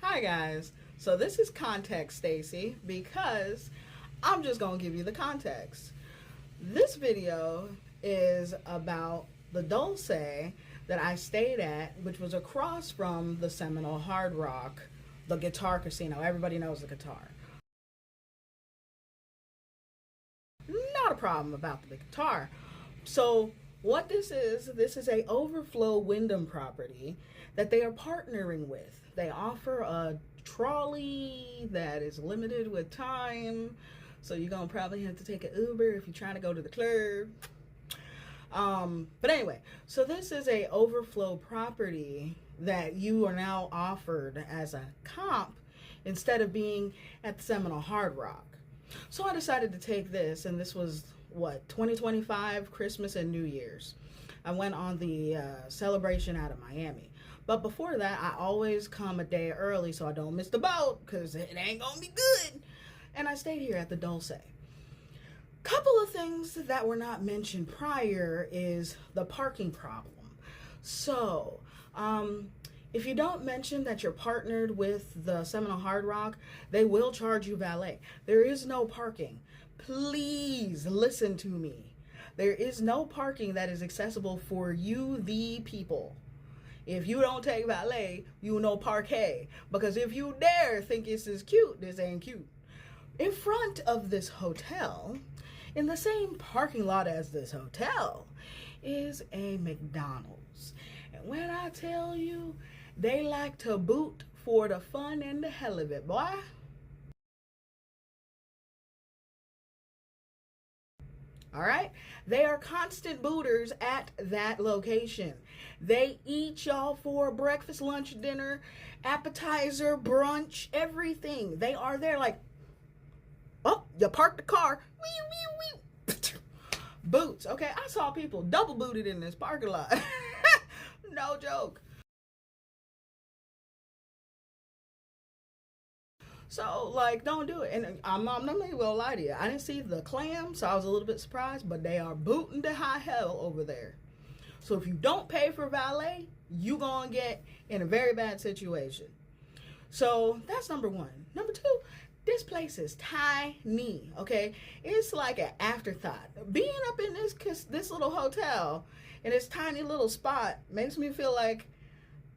Hi guys. So this is context, Stacy, because I'm just gonna give you the context. This video is about the Dolce that I stayed at, which was across from the Seminole Hard Rock, the Guitar Casino. Everybody knows the guitar. Not a problem about the guitar. So what this is a overflow Wyndham property that they are partnering with. They offer a trolley that is limited with time, so you're gonna probably have to take an Uber if you're trying to go to the club. But anyway, so this is a overflow property that you are now offered as a comp instead of being at the Seminole Hard Rock. So I decided to take this, and this was what, 2025 Christmas and New Year's. I went on the celebration out of Miami. But before that, I always come a day early so I don't miss the boat, because it ain't gonna be good. And I stayed here at the Dolce. Couple of things that were not mentioned prior is the parking problem. So, if you don't mention that you're partnered with the Seminole Hard Rock, they will charge you valet. There is no parking. Please listen to me. There is no parking that is accessible for you, the people. If you don't take valet, you no parquet. Because if you dare think this is cute, this ain't cute. In front of this hotel, in the same parking lot as this hotel, is a McDonald's. And when I tell you, they like to boot for the fun and the hell of it, boy. All right, they are constant booters at that location. They eat y'all for breakfast, lunch, dinner, appetizer, brunch, everything. They are there like, oh, you parked the car, wee, wee, wee. Boots. Okay, I saw people double booted in this parking lot. No joke. So, like, don't do it. And I'm not even gonna lie to you. I didn't see the clam, so I was a little bit surprised, but they are booting to high hell over there. So if you don't pay for valet, you gonna get in a very bad situation. So that's number one. Number two, this place is tiny, okay? It's like an afterthought. Being up in this little hotel in this tiny little spot makes me feel like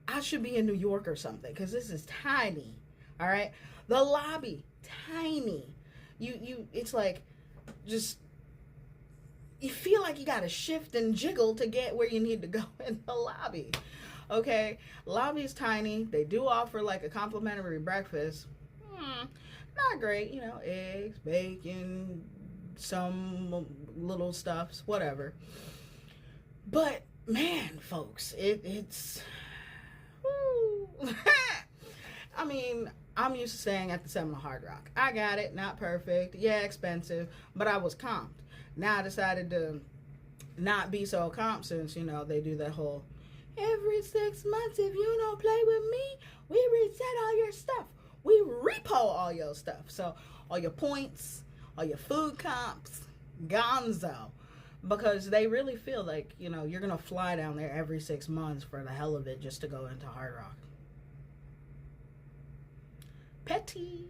I should be in New York or something, because this is tiny, all right? The lobby, tiny. It's like, just, you feel like you gotta shift and jiggle to get where you need to go in the lobby. Okay, lobby's tiny. They do offer like a complimentary breakfast. Not great, you know, eggs, bacon, some little stuffs, whatever. But man, folks, it's woo. I mean, I'm used to staying at the Seminole Hard Rock. I got it, not perfect, yeah, expensive, but I was comped. Now I decided to not be so comped, since, you know, they do that whole, every 6 months if you don't play with me, we reset all your stuff. We repo all your stuff. So all your points, all your food comps, gonzo. Because they really feel like, you know, you're going to fly down there every 6 months for the hell of it just to go into Hard Rock. Petty.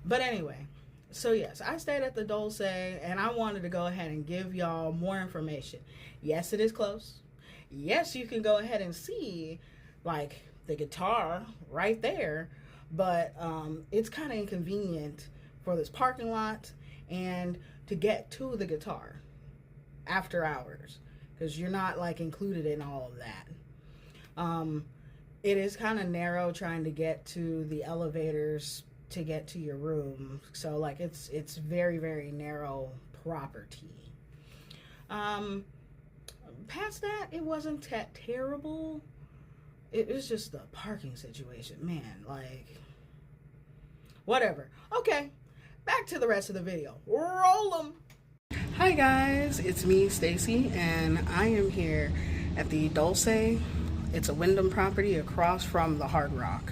But anyway, so yes, I stayed at the Dolce, and I wanted to go ahead and give y'all more information. Yes, it is close. Yes, you can go ahead and see like the guitar right there, but it's kind of inconvenient for this parking lot and to get to the guitar after hours, because you're not like included in all of that. It is kind of narrow trying to get to the elevators to get to your room. So like it's very, very narrow property. Past that, it wasn't that terrible. It was just the parking situation, man, like whatever. Okay, back to the rest of the video. Roll them. Hi guys, it's me, Stacy, and I am here at the Dolce. It's a Wyndham property across from the Hard Rock.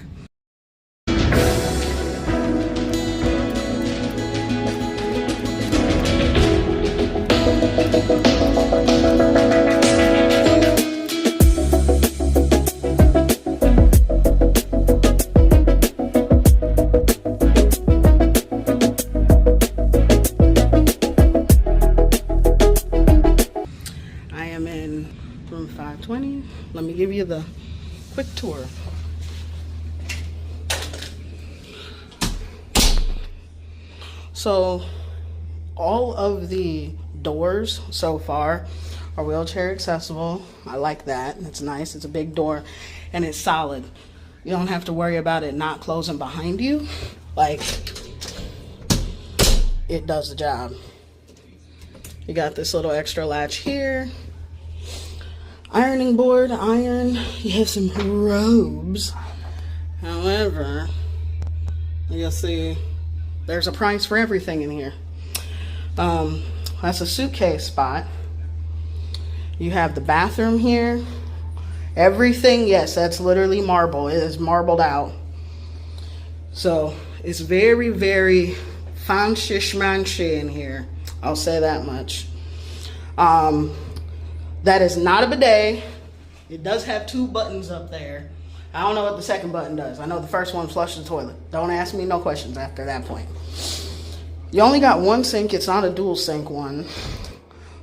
quick tour. So all of the doors so far are wheelchair accessible. I like that. It's nice. It's a big door and it's solid. You don't have to worry about it not closing behind you. Like, it does the job. You got this little extra latch here. Ironing board, iron. You have some robes. However, you'll see there's a price for everything in here. That's a suitcase spot. You have the bathroom here. Everything, yes, that's literally marble. It is marbled out. So it's very, very fancy schmancy in here. I'll say that much. That is not a bidet. It does have 2 buttons up there. I don't know what the second button does. I know the first one flushes the toilet. Don't ask me no questions after that point. You only got 1 sink. It's not a dual sink one.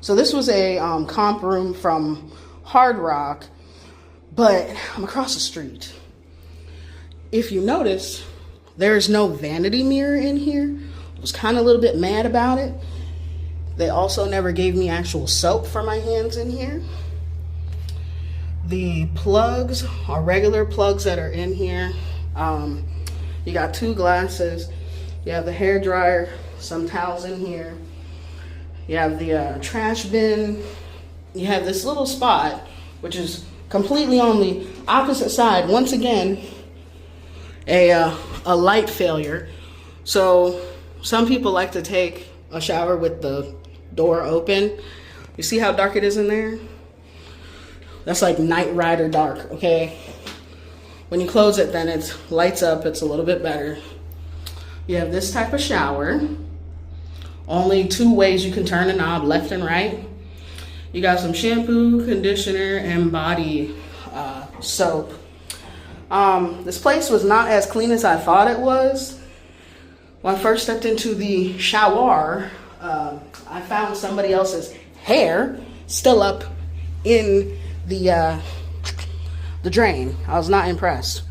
So this was a comp room from Hard Rock, but I'm across the street. If you notice, there's no vanity mirror in here. I was kind of a little bit mad about it. They also never gave me actual soap for my hands in here. The plugs are regular plugs that are in here. You got 2 glasses. You have the hair dryer, some towels in here. You have the trash bin. You have this little spot, which is completely on the opposite side. Once again, a light failure. So some people like to take a shower with the door open. You see how dark it is in there? That's like Night Rider dark, okay? When you close it, then it lights up. It's a little bit better. You have this type of shower. Only 2 ways you can turn the knob, left and right. You got some shampoo, conditioner, and body soap. This place was not as clean as I thought it was. When I first stepped into the shower, I found somebody else's hair still up in the drain. I was not impressed.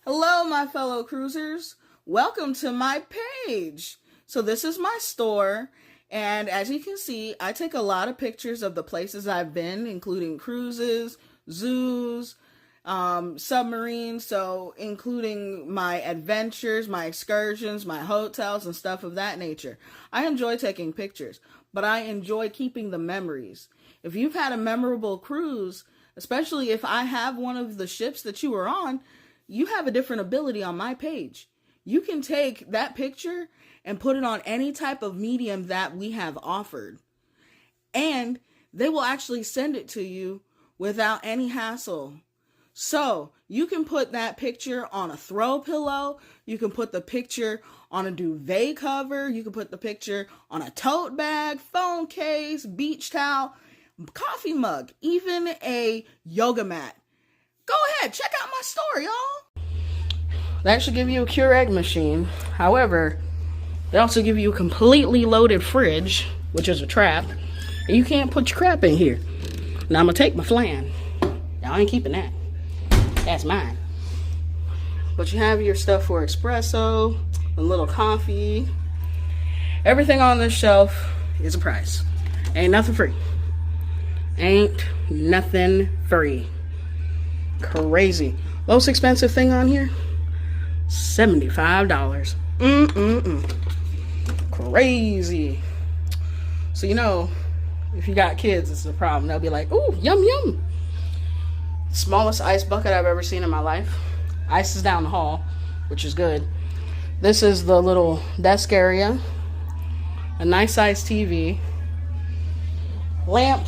Hello, my fellow cruisers. Welcome to my page. So this is my store, and as you can see, I take a lot of pictures of the places I've been, including cruises, zoos, submarines, so including my adventures, my excursions, my hotels, and stuff of that nature. I enjoy taking pictures, but I enjoy keeping the memories. If you've had a memorable cruise, especially if I have one of the ships that you were on, you have a different ability on my page. You can take that picture and put it on any type of medium that we have offered. And they will actually send it to you without any hassle. So you can put that picture on a throw pillow. You can put the picture on a duvet cover. You can put the picture on a tote bag, phone case, beach towel, coffee mug, even a yoga mat. Go ahead, check out my store, y'all. They actually give you a Keurig machine. However, they also give you a completely loaded fridge, which is a trap. And you can't put your crap in here. Now I'm going to take my flan. Y'all ain't keeping that. That's mine. But you have your stuff for espresso, a little coffee. Everything on this shelf is a price. Ain't nothing free. Ain't nothing free. Crazy. Most expensive thing on here? $75. Crazy. So, you know, if you got kids, it's a problem. They'll be like, ooh, yum, yum. Smallest ice bucket I've ever seen in my life. Ice is down the hall, which is good. This is the little desk area. A nice sized TV. Lamp.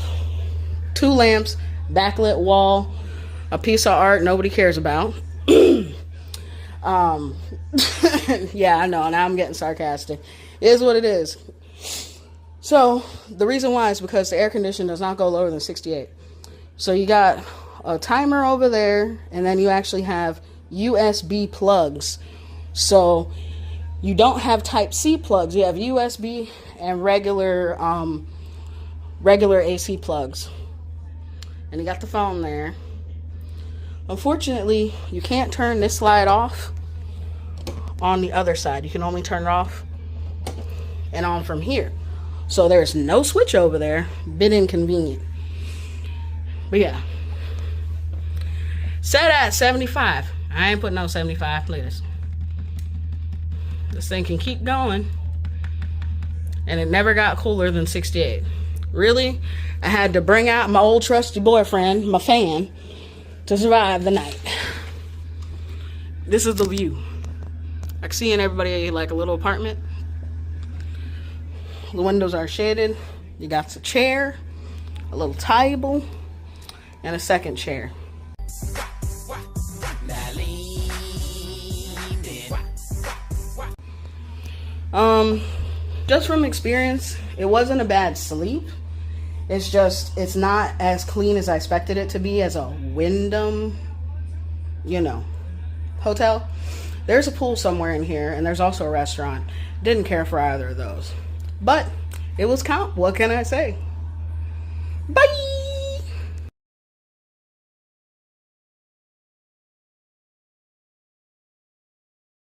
2 lamps. Backlit wall. A piece of art nobody cares about. Yeah, I know. Now I'm getting sarcastic. It is what it is. So, the reason why is because the air conditioner does not go lower than 68. So, you got a timer over there, and then you actually have USB plugs. So, you don't have Type-C plugs. You have USB and regular AC plugs. And you got the phone there. Unfortunately, you can't turn this slide off on the other side. You can only turn it off and on from here. So there's no switch over there. Bit inconvenient. But yeah. Set at 75. I ain't putting no 75. Look at this. This thing can keep going. And it never got cooler than 68. Really? I had to bring out my old trusty boyfriend, my fan, to survive the night. This is the view. I can see in everybody like a little apartment. The windows are shaded. You got a chair, a little table, and a second chair. Just from experience, it wasn't a bad sleep. It's just, it's not as clean as I expected it to be as a Wyndham, hotel. There's a pool somewhere in here, and there's also a restaurant. Didn't care for either of those. But it was what can I say?